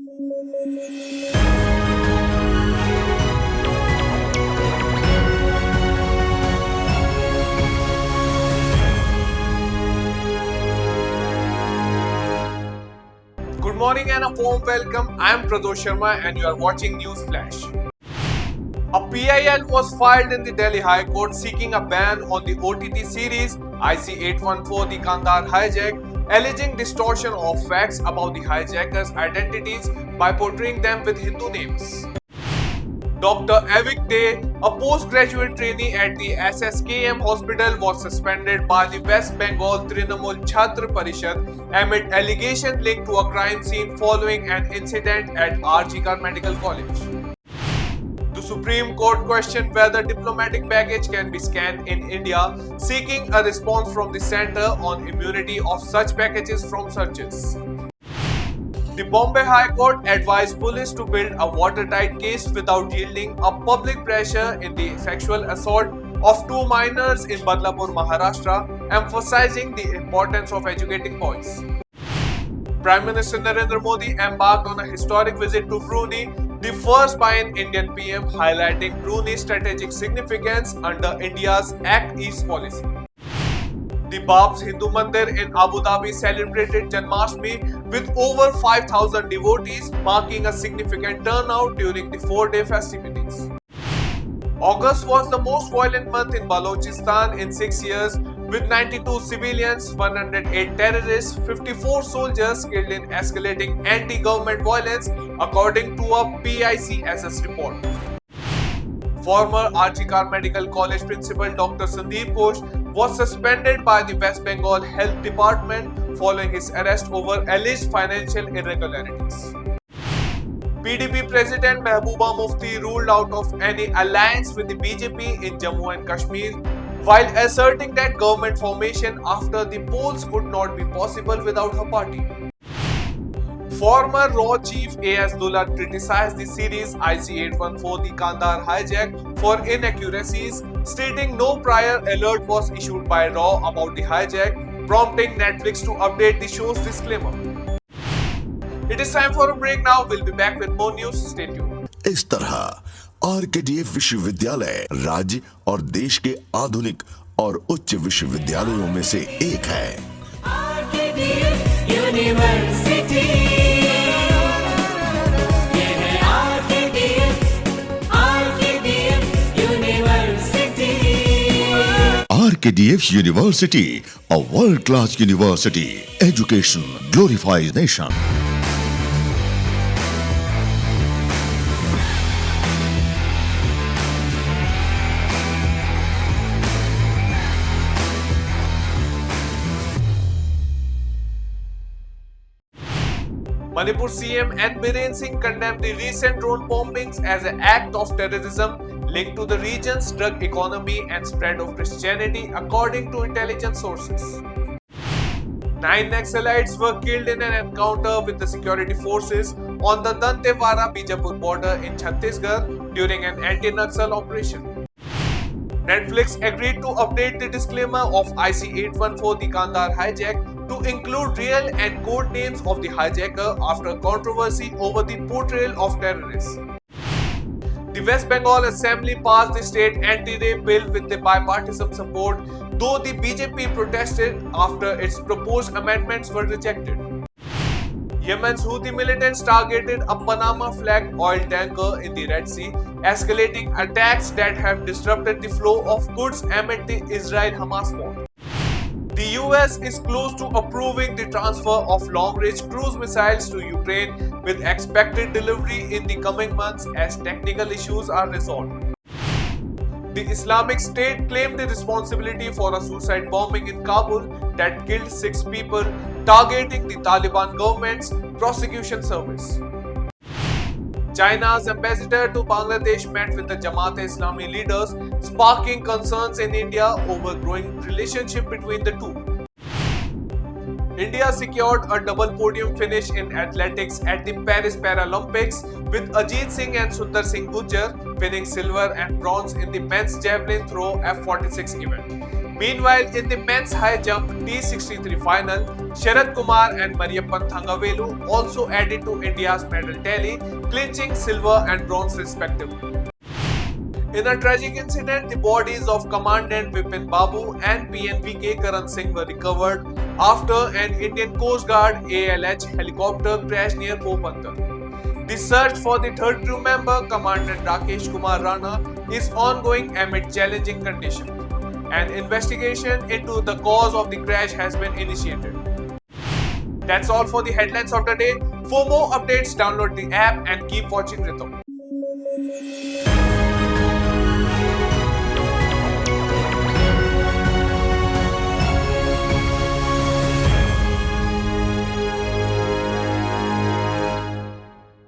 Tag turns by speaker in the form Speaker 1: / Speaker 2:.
Speaker 1: Good morning and a warm welcome. I am Pradosh Sharma and you are watching News Flash. A PIL was filed in the Delhi High Court seeking a ban on the OTT series IC814 The Kandahar Hijack, alleging distortion of facts about the hijackers' identities by portraying them with Hindu names. Dr. Avik Day, a postgraduate trainee at the SSKM hospital, was suspended by the West Bengal Trinamool Chhatra Parishad amid allegation linked to a crime scene following an incident at R.G. Kar Medical College. The Supreme Court questioned whether diplomatic baggage can be scanned in India, seeking a response from the Centre on immunity of such packages from searches. The Bombay High Court advised police to build a watertight case without yielding up public pressure in the sexual assault of two minors in Badlapur, Maharashtra, emphasizing the importance of educating boys. Prime Minister Narendra Modi embarked on a historic visit to Brunei, the first by an Indian PM, highlighting Brunei's strategic significance under India's Act East policy. The Bab's Hindu Mandir in Abu Dhabi celebrated Janmashtami with over 5,000 devotees, marking a significant turnout during the 4-day festivities. August was the most violent month in Balochistan in 6 years, with 92 civilians, 108 terrorists, 54 soldiers killed in escalating anti-government violence, according to a PICSS report. Former R.G. Kar Medical College principal Dr. Sandeep Ghosh was suspended by the West Bengal Health Department following his arrest over alleged financial irregularities. PDP President Mehbooba Mufti ruled out of any alliance with the BJP in Jammu and Kashmir, while asserting that government formation after the polls would not be possible without her party. Former RAW chief A.S. Dullah criticized the series IC814 The Kandahar Hijack for inaccuracies, stating no prior alert was issued by RAW about the hijack, prompting Netflix to update the show's disclaimer. It is time for a break now. We'll be back with more news. Stay tuned.
Speaker 2: इस तरह RKDF विश्वविद्यालय राज्य और देश के आधुनिक और उच्च विश्वविद्यालयों में से एक है। RKDF University, a world-class university. Education glorifies nation.
Speaker 1: Manipur CM N. Biren Singh condemned the recent drone bombings as an act of terrorism linked to the region's drug economy and spread of Christianity, according to intelligence sources. 9 Naxalites were killed in an encounter with the security forces on the Dantewara-Bijapur border in Chhattisgarh during an anti-Naxal operation. Netflix agreed to update the disclaimer of IC814 The Kandahar Hijack to include real and code names of the hijacker after controversy over the portrayal of terrorists. The West Bengal Assembly passed the state anti-rape bill with the bipartisan support, though the BJP protested after its proposed amendments were rejected. Yemen's Houthi militants targeted a Panama-flagged oil tanker in the Red Sea, escalating attacks that have disrupted the flow of goods amid the Israel-Hamas war. The US is close to approving the transfer of long-range cruise missiles to Ukraine, with expected delivery in the coming months as technical issues are resolved. The Islamic State claimed the responsibility for a suicide bombing in Kabul that killed 6 people, targeting the Taliban government's prosecution service. China's ambassador to Bangladesh met with the Jamaat-e-Islami leaders, sparking concerns in India over growing relationship between the two. India secured a double podium finish in athletics at the Paris Paralympics, with Ajit Singh and Sundar Singh Gujjar winning silver and bronze in the men's javelin throw F46 event. Meanwhile, in the men's high jump T63 final, Sharad Kumar and Mariyappan Thangavelu also added to India's medal tally, clinching silver and bronze respectively. In a tragic incident, the bodies of Commandant Vipin Babu and PNVK Karan Singh were recovered after an Indian Coast Guard ALH helicopter crashed near Popantar. The search for the third crew member, Commandant Rakesh Kumar Rana, is ongoing amid challenging conditions. An investigation into the cause of the crash has been initiated. That's all for the headlines of the day. For more updates, download the app and keep watching Rhythm.